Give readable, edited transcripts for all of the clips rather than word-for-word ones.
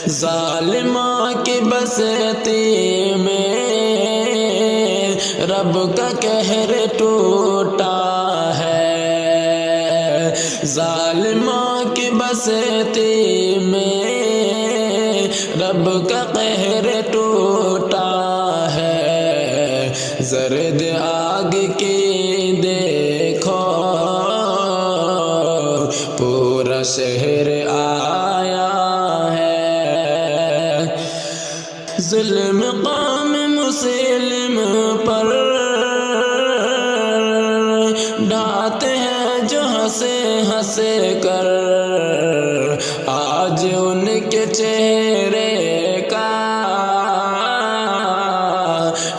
ظالموں کی بستی میں رب کا قہر ٹوٹا ہے، ظالموں کی بستی میں رب کا قہر ٹوٹا ہے، زرد آگ کی دیکھو پورا شہر آیا ہے، ظلم قوم مسلم پر ڈھاتے ہیں جو ہنسے ہنسے کر، آج ان کے چہرے کا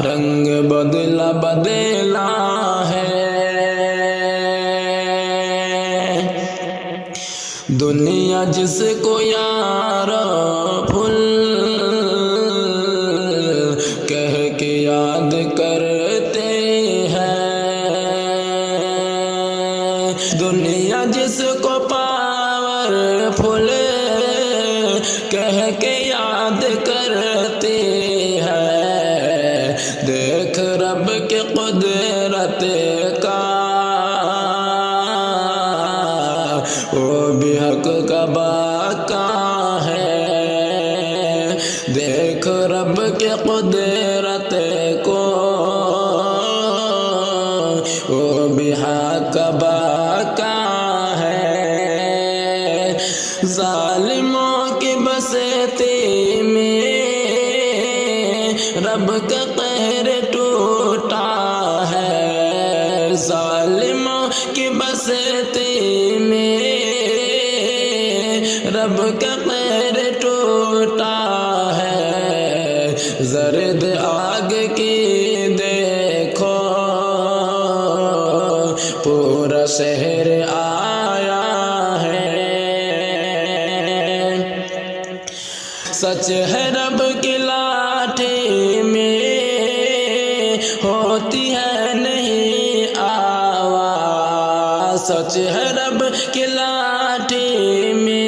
رنگ بدلا بدلا ہے، دنیا جس کو یار پھول کہہ کے یاد کرتے ہیں، دنیا جس کو پاور فل کہہ کے یاد کرتی ہے، دیکھ رب کے قدرت کا وہ بھی حق کا باقا ہے، دیکھ رب کے قدرت کو وہ بھی حق کا باقا ہے، ظالموں کی بستی میں رب کا قہر ٹوٹا ہے، ظالموں کی بستی میں رب کا قہر ٹوٹا ہے، زرد آگ کی دیکھو پورا شہر آیا ہے، سچ ہے رب کی لاٹھی میں ہوتی ہے نہیں آواز، سچ ہے رب کی لاٹھی میں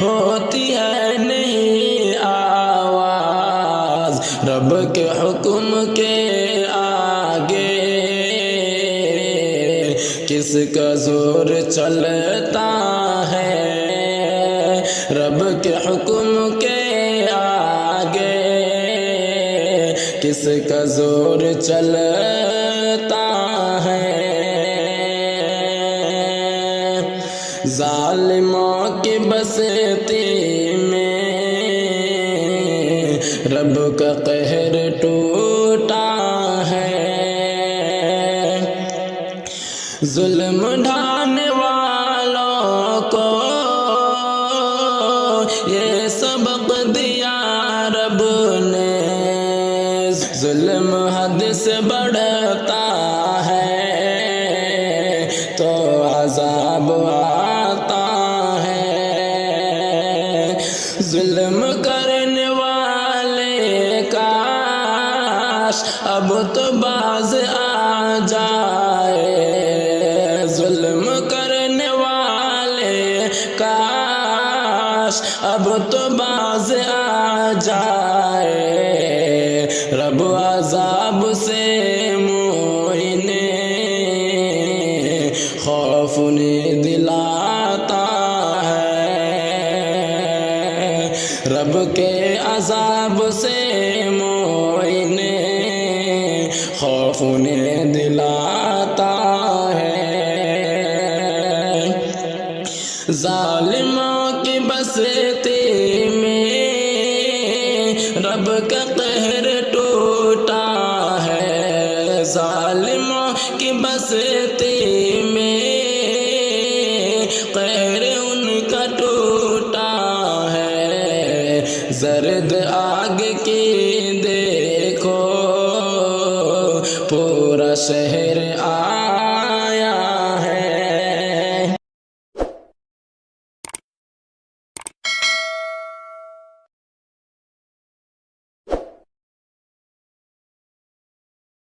ہوتی ہے نہیں آواز، رب کے حکم کے آگے کس کا زور چلتا ہے، رب کے حکم کے آگے کس کا زور چلتا ہے، ظالموں کی بستی میں رب کا قہر ٹوٹا ہے، ظلم ڈھانے والوں کو یہ سبق دیا رب نے، ظلم حد سے بڑھتا ہے تو عذاب آتا ہے، ظلم کرنے والے کاش اب تو باز آ جائے، ظلم کرنے والے کاش اب تو باز آ جائے، رب عذاب سے موئنے خوف نہیں دلاتا ہے، رب کے عذاب سے موئنے خوف نہیں دلاتا ہے، ظالموں کی بستی میں رب کا قہر ٹوٹا ہے، ظالموں کی بستی میں قہر ان کا ٹوٹا ہے، زرد آگ کی دیکھو پورا شہر